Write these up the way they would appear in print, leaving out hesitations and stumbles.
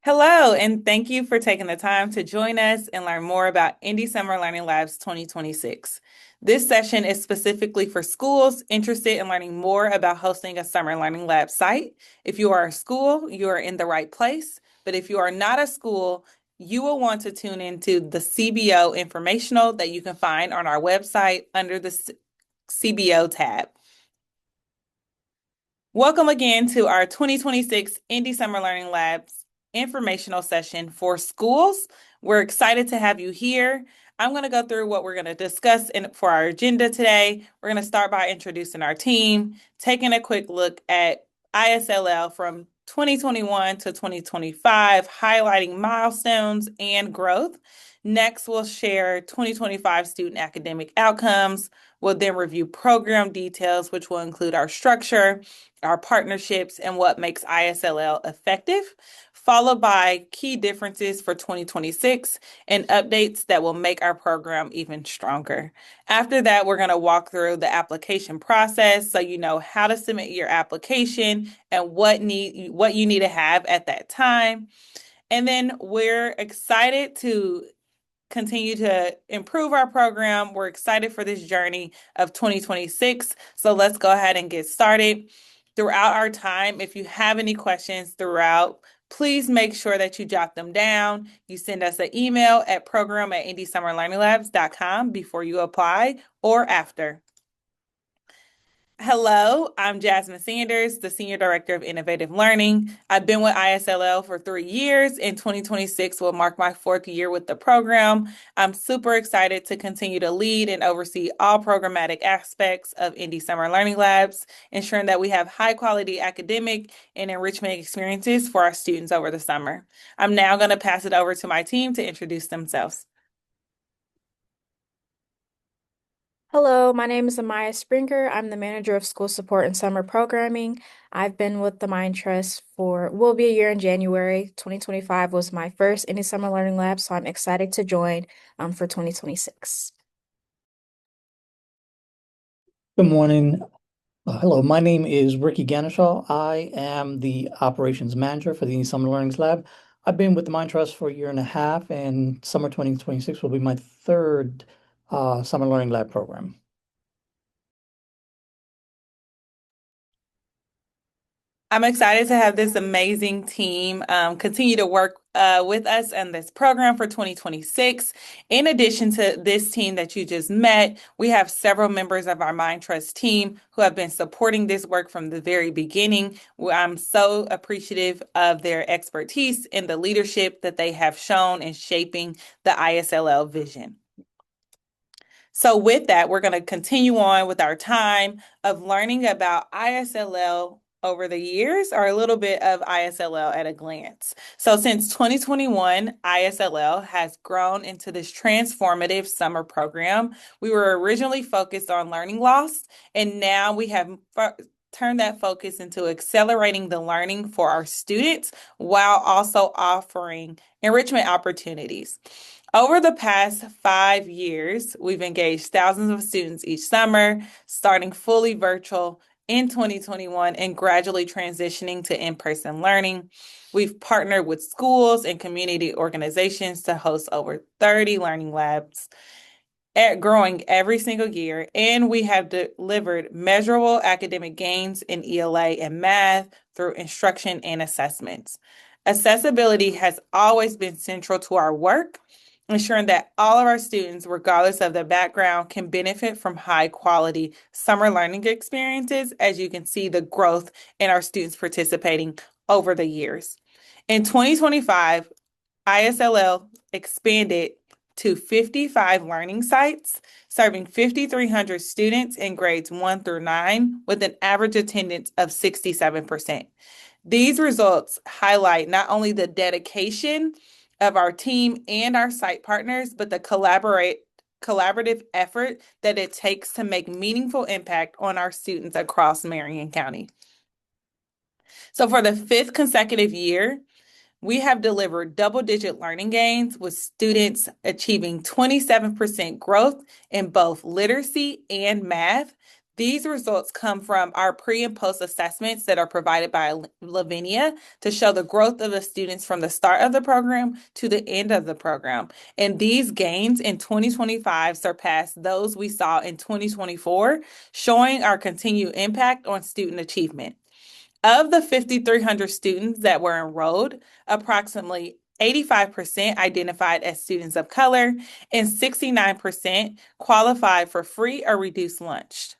Hello, and thank you for taking the time to join us and learn more about Indy Summer Learning Labs 2026. This session is specifically for schools interested in learning more about hosting a Summer Learning Lab site. If you are a school, you are in the right place. But if you are not a school, you will want to tune into the CBO informational that you can find on our website under the CBO tab. Welcome again to our 2026 Indy Summer Learning Labs informational session for schools. We're excited to have you here. I'm going to go through what we're going to discuss for our agenda today. We're going to start by introducing our team, taking a quick look at ISLL from 2021 to 2025, highlighting milestones and growth. Next, we'll share 2025 student academic outcomes. We'll then review program details, which will include our structure, our partnerships, and what makes ISLL effective, followed by key differences for 2026 and updates that will make our program even stronger. After that, we're going to walk through the application process so you know how to submit your application and what you need to have at that time. And then we're excited to continue to improve our program. We're excited for this journey of 2026. So let's go ahead and get started. Throughout our time, if you have any questions throughout, please make sure that you jot them down. You send us an email at program@indysummerlearninglabs.com before you apply or after. Hello, I'm Jasmine Sanders, the Senior Director of Innovative Learning. I've been with ISLL for 3 years, and 2026 will mark my 4th year with the program. I'm super excited to continue to lead and oversee all programmatic aspects of Indy Summer Learning Labs, ensuring that we have high-quality academic and enrichment experiences for our students over the summer. I'm now going to pass it over to my team to introduce themselves. Hello, my name is Amaya Springer. I'm the manager of school support and summer programming. I've been with the Mind Trust will be a year in January. 2025 was my first Indy Summer Learning Lab, so I'm excited to join for 2026. Good morning. Hello, my name is Ricky Ganeshaw. I am the operations manager for the Summer Learning Lab. I've been with the Mind Trust for a year and a half, and summer 2026 will be my third Summer Learning Lab program. I'm excited to have this amazing team continue to work with us in this program for 2026. In addition to this team that you just met, we have several members of our Mind Trust team who have been supporting this work from the very beginning. I'm so appreciative of their expertise and the leadership that they have shown in shaping the ISLL vision. So with that, we're going to continue on with our time of learning about ISLL over the years, or a little bit of ISLL at a glance. So since 2021, ISLL has grown into this transformative summer program. We were originally focused on learning loss, and now we have turned that focus into accelerating the learning for our students while also offering enrichment opportunities. Over the past 5 years, we've engaged thousands of students each summer, starting fully virtual in 2021 and gradually transitioning to in-person learning. We've partnered with schools and community organizations to host over 30 learning labs, growing every single year, and we have delivered measurable academic gains in ELA and math through instruction and assessments. Accessibility has always been central to our work, ensuring that all of our students, regardless of their background, can benefit from high-quality summer learning experiences, as you can see the growth in our students participating over the years. In 2025, ISLL expanded to 55 learning sites, serving 5,300 students in grades 1 through 9 with an average attendance of 67%. These results highlight not only the dedication of our team and our site partners, but the collaborative effort that it takes to make meaningful impact on our students across Marion County. So for the 5th consecutive year, we have delivered double-digit learning gains with students achieving 27% growth in both literacy and math. These results come from our pre and post assessments that are provided by Lavinia to show the growth of the students from the start of the program to the end of the program. And these gains in 2025 surpassed those we saw in 2024, showing our continued impact on student achievement. Of the 5,300 students that were enrolled, approximately 85% identified as students of color and 69% qualified for free or reduced lunch.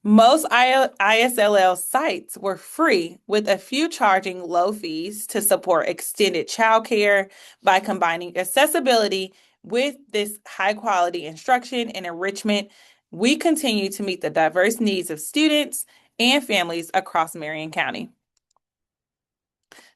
Most ISLL sites were free, with a few charging low fees to support extended childcare. By combining accessibility with this high quality instruction and enrichment, we continue to meet the diverse needs of students and families across Marion County.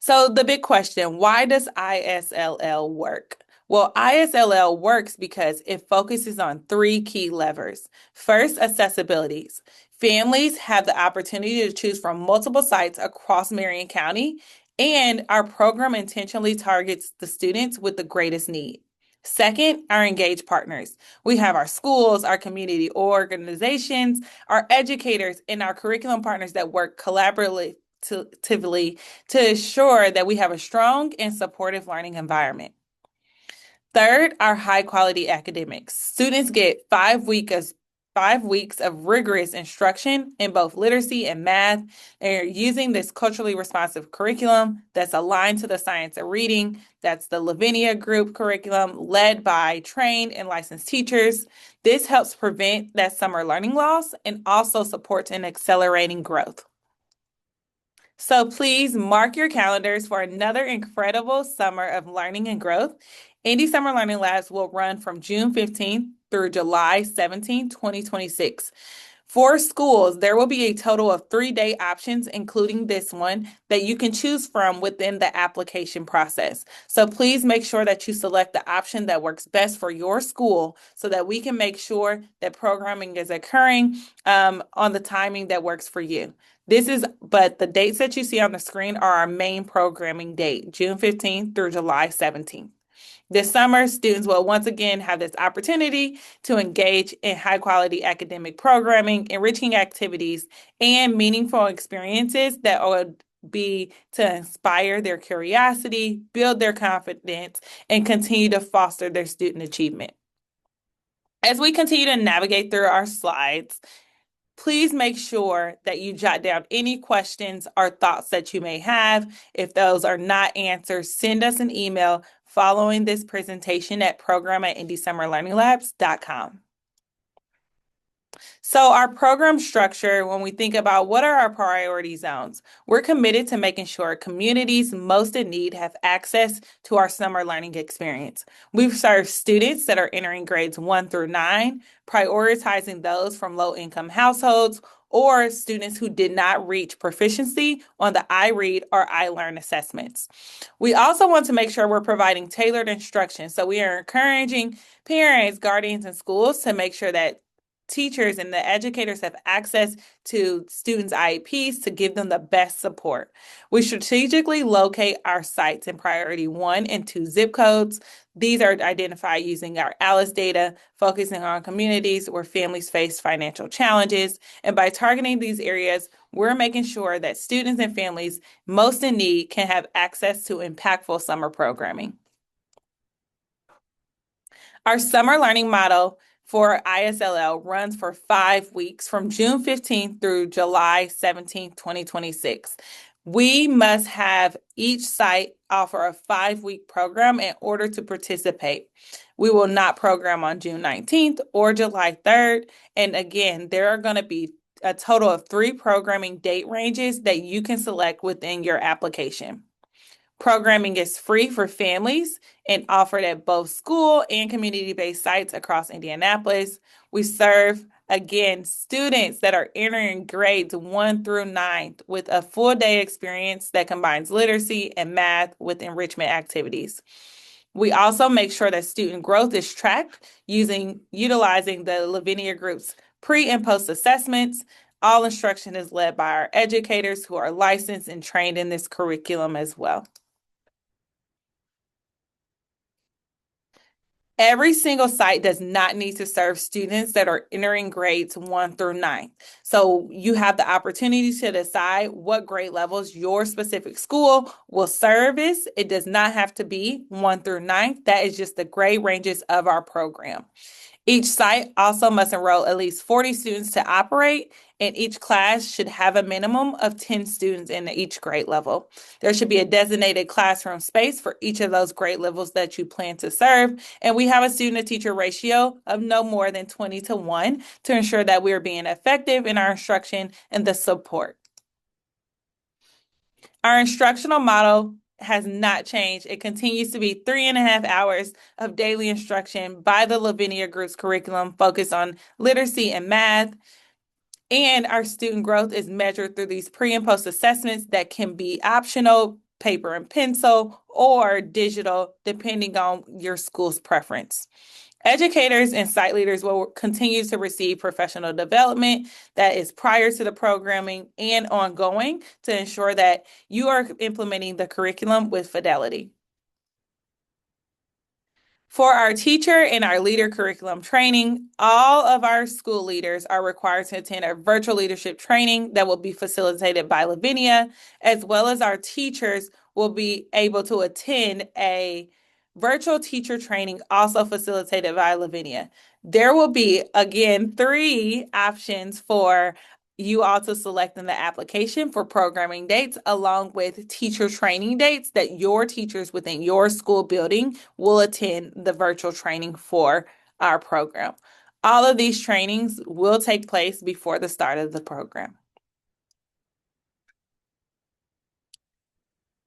So the big question, why does ISLL work? Well, ISLL works because it focuses on three key levers. First, accessibilities. Families have the opportunity to choose from multiple sites across Marion County, and our program intentionally targets the students with the greatest need. Second, our engaged partners. We have our schools, our community organizations, our educators, and our curriculum partners that work collaboratively to ensure that we have a strong and supportive learning environment. Third, our high quality academics. Students get 5 weeks of rigorous instruction in both literacy and math. They're using this culturally responsive curriculum that's aligned to the science of reading. That's the Lavinia Group curriculum led by trained and licensed teachers. This helps prevent that summer learning loss and also supports an accelerating growth. So please mark your calendars for another incredible summer of learning and growth. Indy Summer Learning Labs will run from June 15th through July 17th, 2026. For schools, there will be a total of 3-day options, including this one, that you can choose from within the application process. So please make sure that you select the option that works best for your school so that we can make sure that programming is occurring on the timing that works for you. But the dates that you see on the screen are our main programming date, June 15th through July 17th. This summer, students will once again have this opportunity to engage in high quality academic programming, enriching activities, and meaningful experiences that would be to inspire their curiosity, build their confidence, and continue to foster their student achievement. As we continue to navigate through our slides, please make sure that you jot down any questions or thoughts that you may have. If those are not answered, send us an email following this presentation at program@indysummerlearninglabs.com. So our program structure, when we think about what are our priority zones, we're committed to making sure communities most in need have access to our summer learning experience. We've served students that are entering grades 1 through 9, prioritizing those from low-income households or students who did not reach proficiency on the iRead or iLearn assessments. We also want to make sure we're providing tailored instruction. So we are encouraging parents, guardians, and schools to make sure that teachers and the educators have access to students' IEPs to give them the best support. We strategically locate our sites in priority 1 and 2 zip codes. These are identified using our ALICE data, focusing on communities where families face financial challenges. And by targeting these areas, we're making sure that students and families most in need can have access to impactful summer programming. Our summer learning model for ISLL runs for 5 weeks from June 15th through July 17th, 2026. We must have each site offer a 5-week program in order to participate. We will not program on June 19th or July 3rd. And again, there are going to be a total of 3 programming date ranges that you can select within your application. Programming is free for families and offered at both school and community-based sites across Indianapolis. We serve, again, students that are entering grades 1 through 9 with a full day experience that combines literacy and math with enrichment activities. We also make sure that student growth is tracked utilizing the Lavinia Group's pre and post assessments. All instruction is led by our educators who are licensed and trained in this curriculum as well. Every single site does not need to serve students that are entering grades 1 through 9. So you have the opportunity to decide what grade levels your specific school will service. It does not have to be 1 through 9. That is just the grade ranges of our program. Each site also must enroll at least 40 students to operate, and each class should have a minimum of 10 students in each grade level. There should be a designated classroom space for each of those grade levels that you plan to serve, and we have a student to teacher ratio of no more than 20 to 1 to ensure that we are being effective in our instruction and the support. Our instructional model has not changed. It continues to be 3.5 hours of daily instruction by the Lavinia Group's curriculum focused on literacy and math. And our student growth is measured through these pre and post assessments that can be optional, paper and pencil, or digital, depending on your school's preference. Educators and site leaders will continue to receive professional development that is prior to the programming and ongoing to ensure that you are implementing the curriculum with fidelity. For our teacher and our leader curriculum training, all of our school leaders are required to attend a virtual leadership training that will be facilitated by Lavinia, as well as our teachers will be able to attend a virtual teacher training also facilitated by Lavinia. There will be, again, 3 options for you also select in the application for programming dates, along with teacher training dates that your teachers within your school building will attend the virtual training for our program. All of these trainings will take place before the start of the program.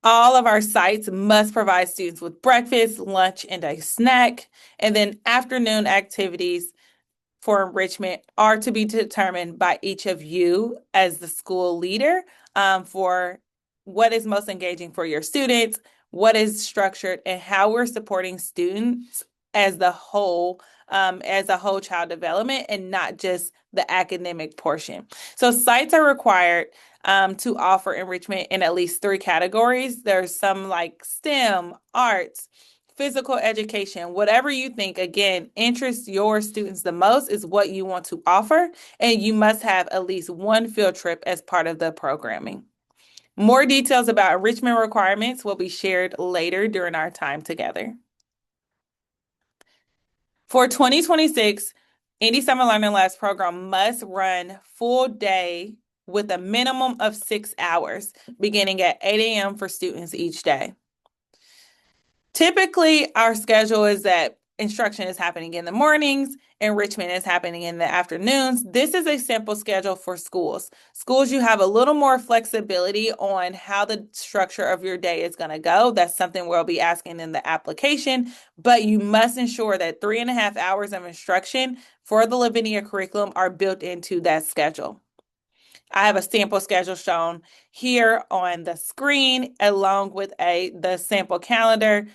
All of our sites must provide students with breakfast, lunch, and a snack, and then afternoon activities for enrichment are to be determined by each of you as the school leader for what is most engaging for your students, what is structured, and how we're supporting students as a whole child development and not just the academic portion. So sites are required to offer enrichment in at least 3 categories. There's some like STEM, arts, physical education, whatever you think, again, interests your students the most is what you want to offer, and you must have at least 1 field trip as part of the programming. More details about enrichment requirements will be shared later during our time together. For 2026, Indy Summer Learning Labs program must run full day with a minimum of 6 hours, beginning at 8 a.m. for students each day. Typically, our schedule is that instruction is happening in the mornings, enrichment is happening in the afternoons. This is a simple schedule for schools. Schools, you have a little more flexibility on how the structure of your day is going to go. That's something we'll be asking in the application, but you must ensure that 3.5 hours of instruction for the Lavinia curriculum are built into that schedule. I have a sample schedule shown here on the screen, along with the sample calendar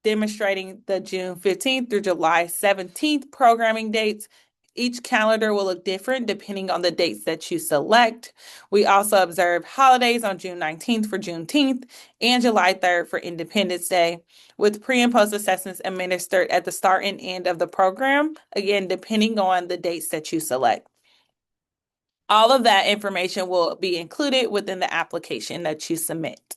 demonstrating the June 15th through July 17th programming dates. Each calendar will look different depending on the dates that you select. We also observe holidays on June 19th for Juneteenth and July 3rd for Independence Day, with pre and post assessments administered at the start and end of the program, again, depending on the dates that you select. All of that information will be included within the application that you submit.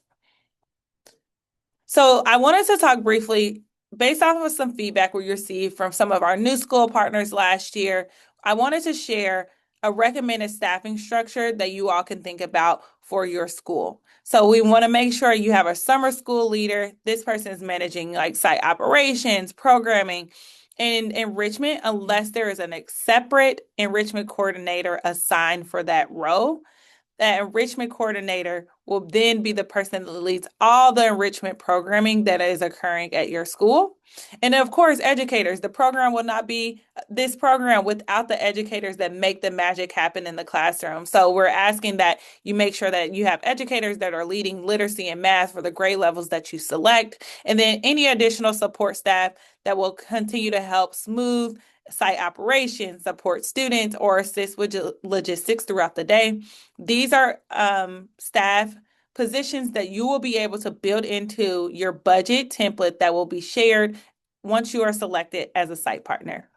So I wanted to talk briefly, based off of some feedback we received from some of our new school partners last year. I wanted to share a recommended staffing structure that you all can think about for your school. So we want to make sure you have a summer school leader. This person is managing like site operations, programming, and enrichment, unless there is a separate enrichment coordinator assigned for that role. That enrichment coordinator will then be the person that leads all the enrichment programming that is occurring at your school. And of course, educators, the program will not be this program without the educators that make the magic happen in the classroom. So we're asking that you make sure that you have educators that are leading literacy and math for the grade levels that you select, and then any additional support staff that will continue to help smooth site operations, support students, or assist with logistics throughout the day. These are staff positions that you will be able to build into your budget template that will be shared once you are selected as a site partner.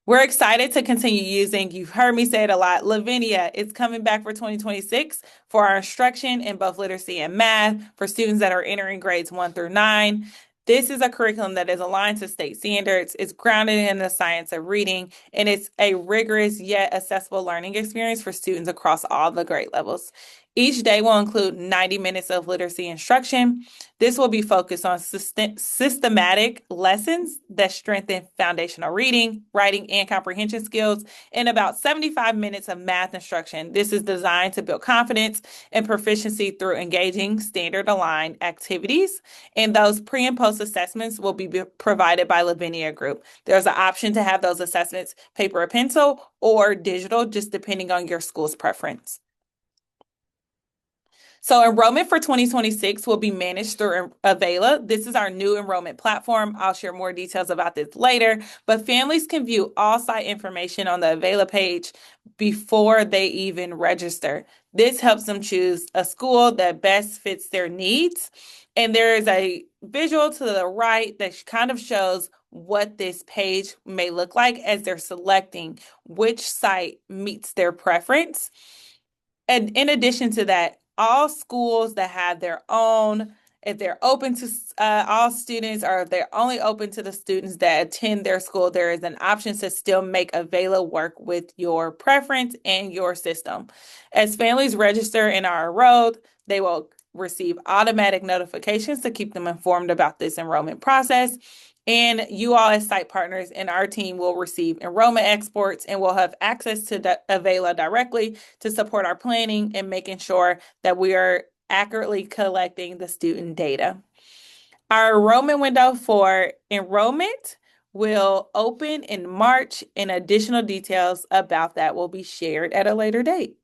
We're excited to continue using, you've heard me say it a lot, Lavinia is coming back for 2026 for our instruction in both literacy and math for students that are entering grades 1 through 9. This is a curriculum that is aligned to state standards, it's grounded in the science of reading, and it's a rigorous yet accessible learning experience for students across all the grade levels. Each day will include 90 minutes of literacy instruction. This will be focused on systematic lessons that strengthen foundational reading, writing, and comprehension skills, and about 75 minutes of math instruction. This is designed to build confidence and proficiency through engaging standard-aligned activities, and those pre- and post-assessments will be provided by Lavinia Group. There's an option to have those assessments paper or pencil or digital, just depending on your school's preference. So enrollment for 2026 will be managed through Avela. This is our new enrollment platform. I'll share more details about this later, but families can view all site information on the Avela page before they even register. This helps them choose a school that best fits their needs. And there is a visual to the right that kind of shows what this page may look like as they're selecting which site meets their preference. And in addition to that, all schools that have their own, if they're open to all students or if they're only open to the students that attend their school, there is an option to still make Avela work with your preference and your system. As families register and are enrolled, they will receive automatic notifications to keep them informed about this enrollment process. And you all as site partners and our team will receive enrollment exports and will have access to Avela directly to support our planning and making sure that we are accurately collecting the student data. Our enrollment window for enrollment will open in March, and additional details about that will be shared at a later date.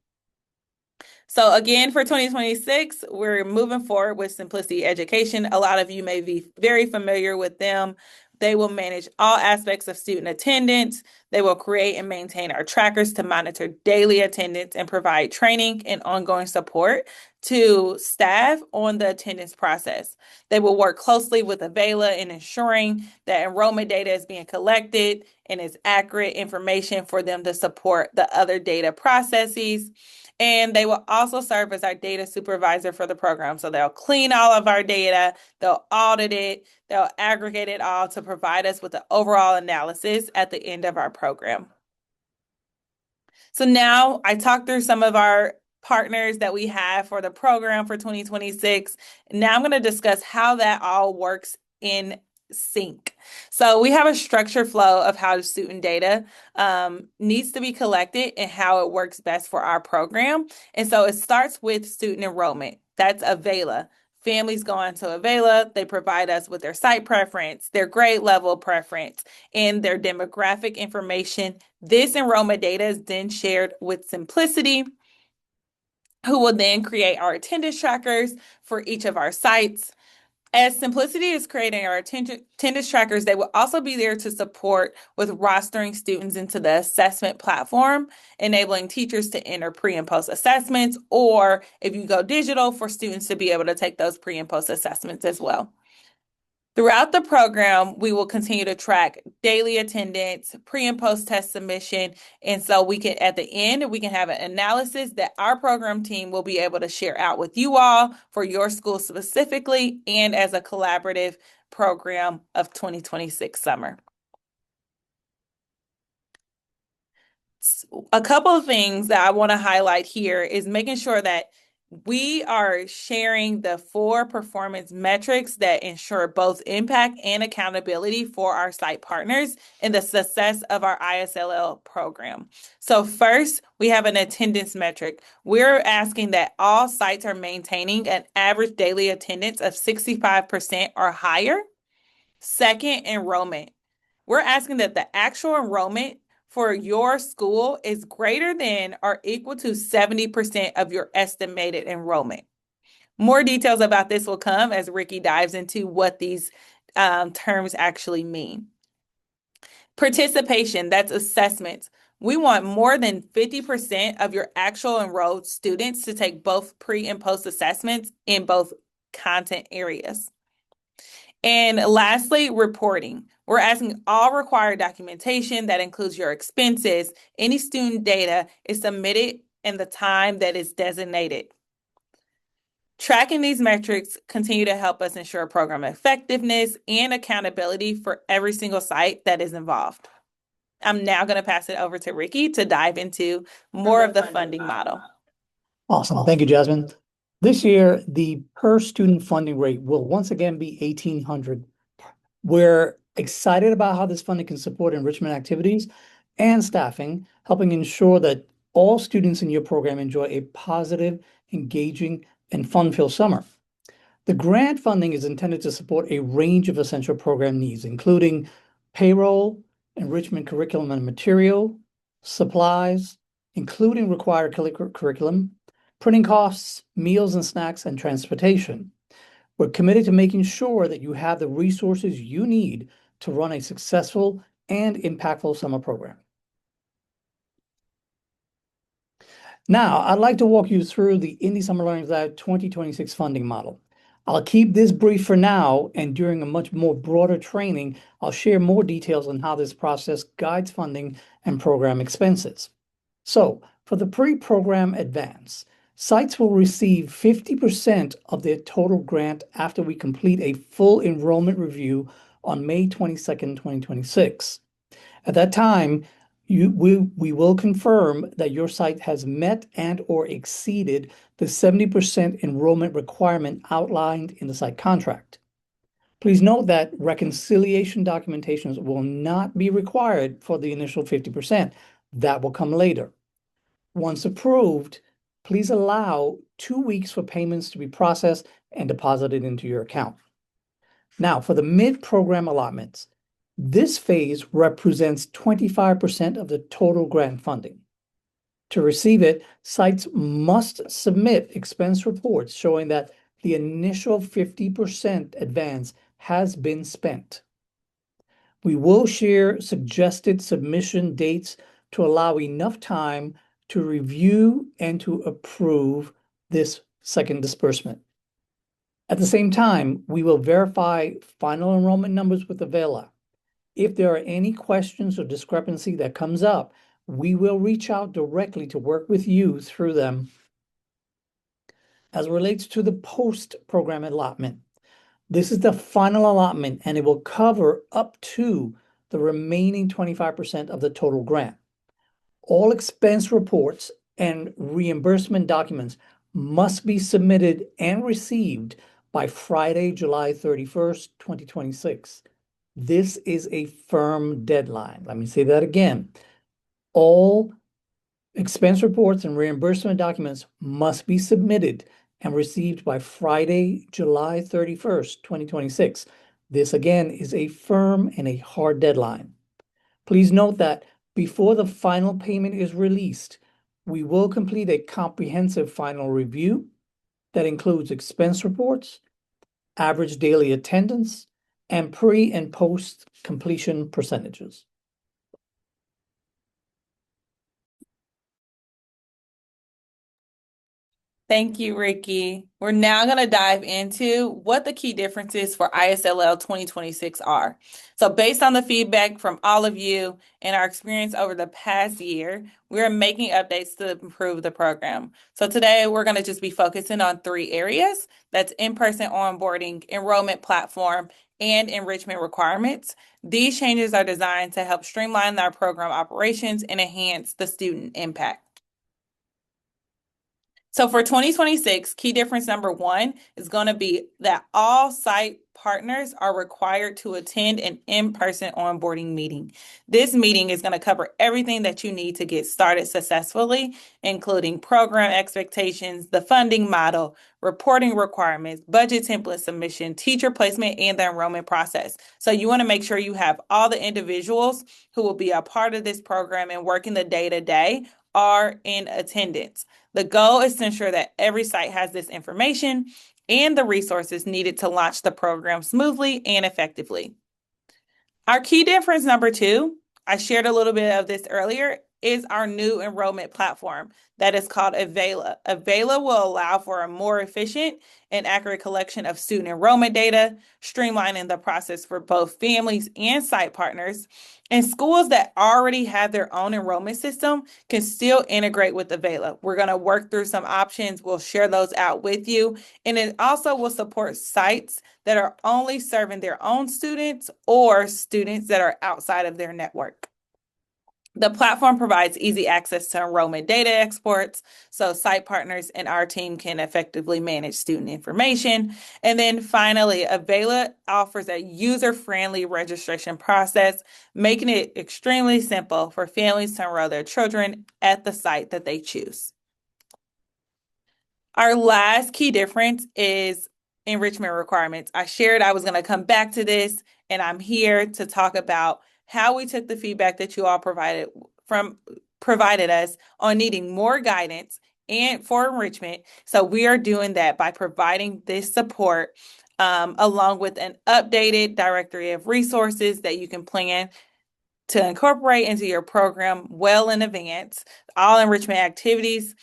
So again, for 2026, we're moving forward with Simplicity Education. A lot of you may be very familiar with them. They will manage all aspects of student attendance. They will create and maintain our trackers to monitor daily attendance and provide training and ongoing support to staff on the attendance process. They will work closely with Avela in ensuring that enrollment data is being collected and is accurate information for them to support the other data processes. And they will also serve as our data supervisor for the program. So they'll clean all of our data, they'll audit it, they'll aggregate it all to provide us with the overall analysis at the end of our program. So now I talked through some of our partners that we have for the program for 2026. Now I'm going to discuss how that all works in sync. So we have a structured flow of how student data needs to be collected and how it works best for our program. And so it starts with student enrollment. That's Avela. Families go on to Avela, they provide us with their site preference, their grade level preference, and their demographic information. This enrollment data is then shared with Simplicity, who will then create our attendance trackers for each of our sites. As Simplicity is creating our attendance trackers, they will also be there to support with rostering students into the assessment platform, enabling teachers to enter pre and post assessments, or if you go digital, for students to be able to take those pre and post assessments as well. Throughout the program, we will continue to track daily attendance, pre and post test submission. And so we can, at the end, we can have an analysis that our program team will be able to share out with you all for your school specifically and as a collaborative program of 2026 summer. A couple of things that I want to highlight here is making sure that we are sharing the 4 performance metrics that ensure both impact and accountability for our site partners and the success of our ISLL program. So first, we have an attendance metric. We're asking that all sites are maintaining an average daily attendance of 65% or higher. Second, enrollment. We're asking that the actual enrollment for your school is greater than or equal to 70% of your estimated enrollment. More details about this will come as Ricky dives into what these terms actually mean. Participation, that's assessments. We want more than 50% of your actual enrolled students to take both pre and post assessments in both content areas. And lastly, reporting. We're asking all required documentation that includes your expenses. Any student data is submitted in the time that is designated. Tracking these metrics continue to help us ensure program effectiveness and accountability for every single site that is involved. I'm now going to pass it over to Ricky to dive into more of the funding model. Awesome. Thank you, Jasmine. This year, the per student funding rate will once again be 1,800. We're excited about how this funding can support enrichment activities and staffing, helping ensure that all students in your program enjoy a positive, engaging, and fun-filled summer. The grant funding is intended to support a range of essential program needs, including payroll, enrichment curriculum and material, supplies, including required curriculum, printing costs, meals and snacks, and transportation. We're committed to making sure that you have the resources you need to run a successful and impactful summer program. Now, I'd like to walk you through the Indy Summer Learning Lab 2026 funding model. I'll keep this brief for now, and during a much more broader training, I'll share more details on how this process guides funding and program expenses. So, for the pre-program advance, sites will receive 50% of their total grant after we complete a full enrollment review on May 22nd, 2026. At that time, we will confirm that your site has met and or exceeded the 70% enrollment requirement outlined in the site contract. Please note that reconciliation documentations will not be required for the initial 50%. That will come later. Once approved, please allow 2 weeks for payments to be processed and deposited into your account. Now, for the mid-program allotments, this phase represents 25% of the total grant funding. To receive it, sites must submit expense reports showing that the initial 50% advance has been spent. We will share suggested submission dates to allow enough time to review and to approve this second disbursement. At the same time, we will verify final enrollment numbers with Avella. If there are any questions or discrepancy that comes up, we will reach out directly to work with you through them. As it relates to the post-program allotment, this is the final allotment and it will cover up to the remaining 25% of the total grant. All expense reports and reimbursement documents must be submitted and received by Friday, July 31st, 2026. This is a firm deadline. Let me say that again. All expense reports and reimbursement documents must be submitted and received by Friday, July 31st, 2026. This again is a firm and a hard deadline. Please note that before the final payment is released, we will complete a comprehensive final review that includes expense reports, average daily attendance, and pre and post completion percentages. Thank you, Ricky. We're now going to dive into what the key differences for ISLL 2026 are. So based on the feedback from all of you and our experience over the past year, we're making updates to improve the program. So today we're going to just be focusing on 3 areas. That's in-person onboarding, enrollment platform, and enrichment requirements. These changes are designed to help streamline our program operations and enhance the student impact. So for 2026, key difference number 1 is going to be that all site partners are required to attend an in-person onboarding meeting. This meeting is going to cover everything that you need to get started successfully, including program expectations, the funding model, reporting requirements, budget template submission, teacher placement, and the enrollment process. So you want to make sure you have all the individuals who will be a part of this program and working the day-to-day are in attendance. The goal is to ensure that every site has this information and the resources needed to launch the program smoothly and effectively. Our key difference number 2, I shared a little bit of this earlier, is our new enrollment platform that is called Avela. Avela will allow for a more efficient and accurate collection of student enrollment data, streamlining the process for both families and site partners. And schools that already have their own enrollment system can still integrate with Avela. We're going to work through some options. We'll share those out with you. And it also will support sites that are only serving their own students or students that are outside of their network. The platform provides easy access to enrollment data exports, so site partners and our team can effectively manage student information. And then finally, Avela offers a user-friendly registration process, making it extremely simple for families to enroll their children at the site that they choose. Our last key difference is enrichment requirements. I shared I was going to come back to this, and I'm here to talk about how we took the feedback that you all provided us on needing more guidance and for enrichment. So we are doing that by providing this support along with an updated directory of resources that you can plan to incorporate into your program well in advance. All enrichment activities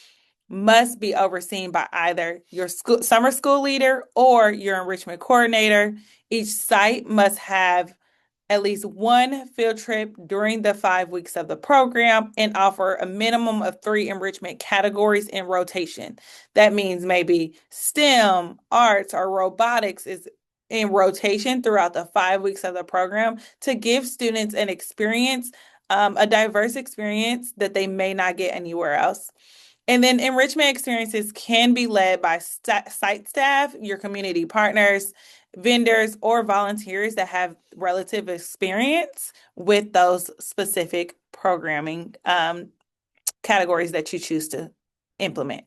must be overseen by either your summer school leader or your enrichment coordinator. Each site must have at least one field trip during the 5 weeks of the program and offer a minimum of 3 enrichment categories in rotation. That means maybe STEM, arts, or robotics is in rotation throughout the 5 weeks of the program to give students an experience, a diverse experience that they may not get anywhere else. And then enrichment experiences can be led by site staff, your community partners, vendors, or volunteers that have relative experience with those specific programming categories that you choose to implement.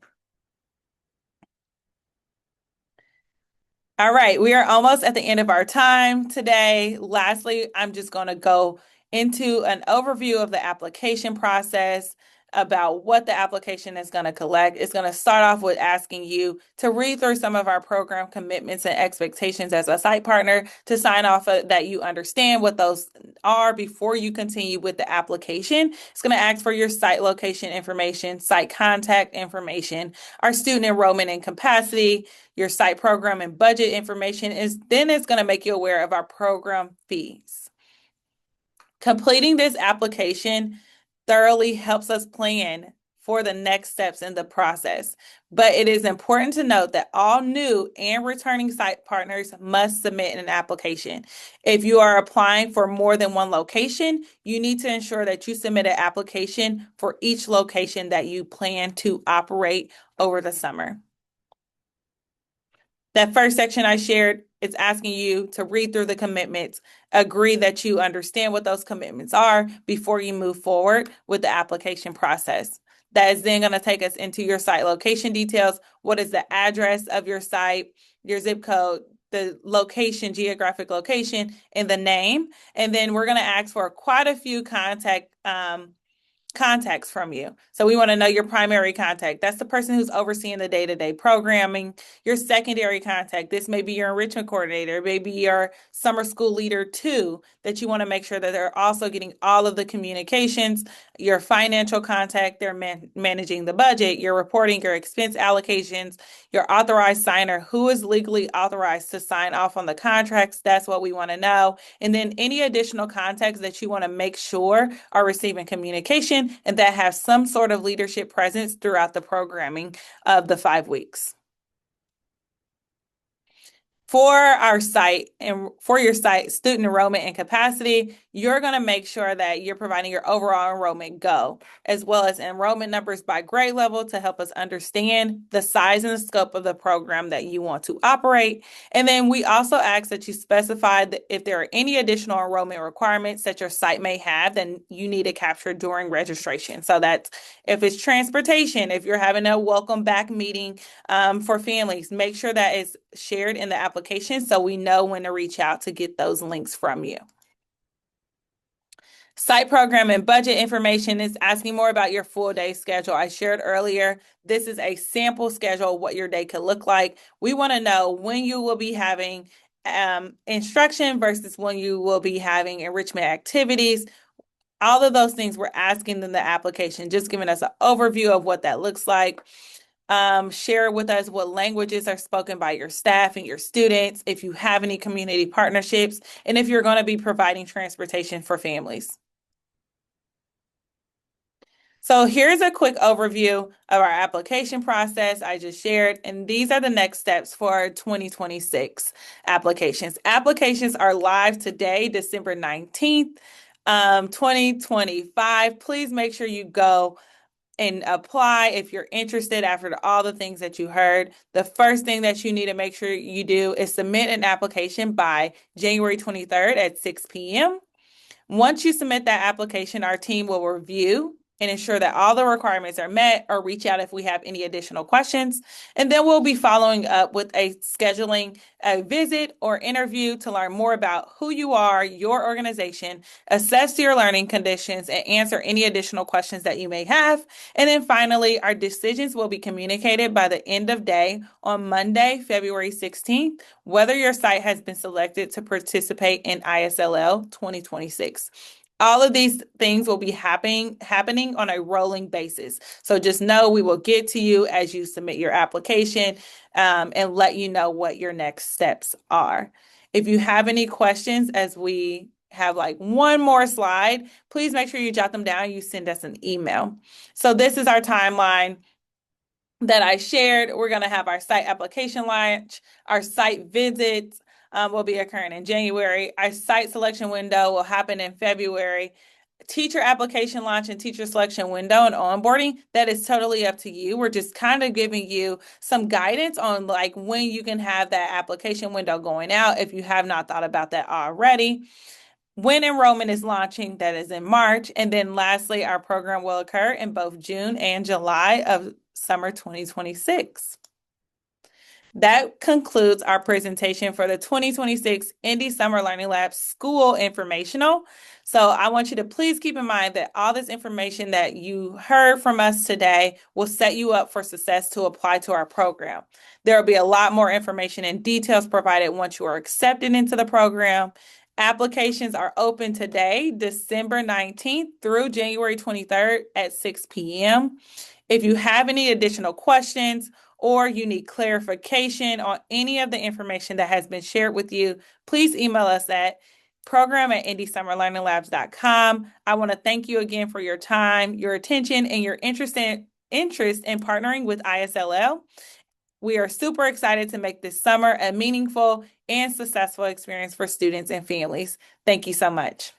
All right, we are almost at the end of our time today. Lastly, I'm just going to go into an overview of the application process about what the application is going to collect. It's going to start off with asking you to read through some of our program commitments and expectations as a site partner to sign off that you understand what those are before you continue with the application. It's going to ask for your site location information, site contact information, our student enrollment and capacity, your site program and budget information. Then it's going to make you aware of our program fees. Completing this application thoroughly helps us plan for the next steps in the process. But it is important to note that all new and returning site partners must submit an application. If you are applying for more than one location, you need to ensure that you submit an application for each location that you plan to operate over the summer. That first section I shared is asking you to read through the commitments, agree that you understand what those commitments are before you move forward with the application process. That is then going to take us into your site location details. What is the address of your site, your zip code, the location, geographic location, and the name. And then we're going to ask for quite a few contacts from you. So we want to know your primary contact. That's the person who's overseeing the day-to-day programming. Your secondary contact, this may be your enrichment coordinator, maybe your summer school leader too, that you want to make sure that they're also getting all of the communications. Your financial contact, they're managing the budget, you're reporting your expense allocations, your authorized signer, who is legally authorized to sign off on the contracts. That's what we want to know. And then any additional contacts that you want to make sure are receiving communication and that have some sort of leadership presence throughout the programming of the 5 weeks. For our site and for your site, student enrollment and capacity, you're going to make sure that you're providing your overall enrollment goal, as well as enrollment numbers by grade level to help us understand the size and the scope of the program that you want to operate. And then we also ask that you specify that if there are any additional enrollment requirements that your site may have, then you need to capture during registration. So that's if it's transportation, if you're having a welcome back meeting for families, make sure that is shared in the application so we know when to reach out to get those links from you. Site program and budget information is asking more about your full day schedule. I shared earlier, this is a sample schedule of what your day could look like. We want to know when you will be having instruction versus when you will be having enrichment activities, All of those things we're asking in the application, just giving us an overview of what that looks like. Share with us what languages are spoken by your staff and your students, if you have any community partnerships, and if you're going to be providing transportation for families. So here's a quick overview of our application process I just shared, and these are the next steps for our 2026 applications. Applications are live today, December 19th, 2025. Please make sure you go and apply if you're interested after all the things that you heard. The first thing that you need to make sure you do is submit an application by January 23rd at 6 p.m. Once you submit that application, our team will review and ensure that all the requirements are met, or reach out if we have any additional questions. And then we'll be following up with scheduling a visit or interview to learn more about who you are, your organization, assess your learning conditions, and answer any additional questions that you may have. And then finally, our decisions will be communicated by the end of day on Monday, February 16th, whether your site has been selected to participate in ISLL 2026. All of these things will be happening on a rolling basis. So just know we will get to you as you submit your application, and let you know what your next steps are. If you have any questions, as we have like one more slide, please make sure you jot them down. You send us an email. So this is our timeline that I shared. We're going to have our site application launch, our site visits will be occurring in January. Our site selection window will happen in February. Teacher application launch and teacher selection window and onboarding, that is totally up to you. We're just kind of giving you some guidance on like when you can have that application window going out if you have not thought about that already. When enrollment is launching, that is in March. And then lastly, our program will occur in both June and July of summer 2026. That concludes our presentation for the 2026 Indy Summer Learning Labs School Informational. So I want you to please keep in mind that all this information that you heard from us today will set you up for success to apply to our program. There will be a lot more information and details provided once you are accepted into the program. Applications are open today, December 19th through January 23rd at 6 p.m. If you have any additional questions or you need clarification on any of the information that has been shared with you, please email us at program@indysummerlearninglabs.com. I want to thank you again for your time, your attention, and your interest in partnering with ISLL. We are super excited to make this summer a meaningful and successful experience for students and families. Thank you so much.